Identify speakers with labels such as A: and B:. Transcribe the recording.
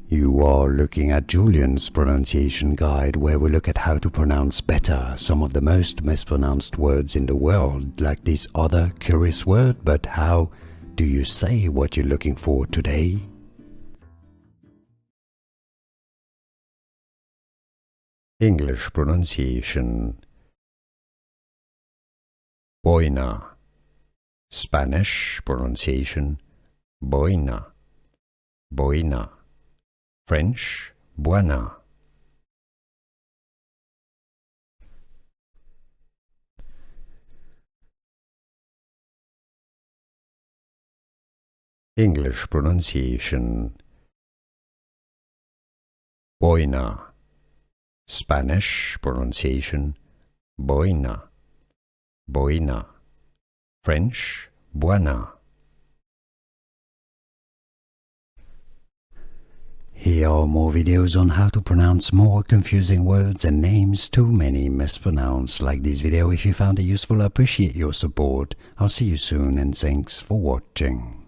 A: You are looking at Julian's pronunciation guide, where we look at how to pronounce better some of the most mispronounced words in the world, like this other curious word. But how do you say what you're looking for today? English pronunciation: Boina. Spanish pronunciation: Boina, Boina. French: Buona. English pronunciation: Boina. Spanish pronunciation: Boina, Boina. French: Buona. Here are more videos on how to pronounce more confusing words and names too many mispronounced. Like this video if you found it useful. I appreciate your support. I'll see you soon and thanks for watching.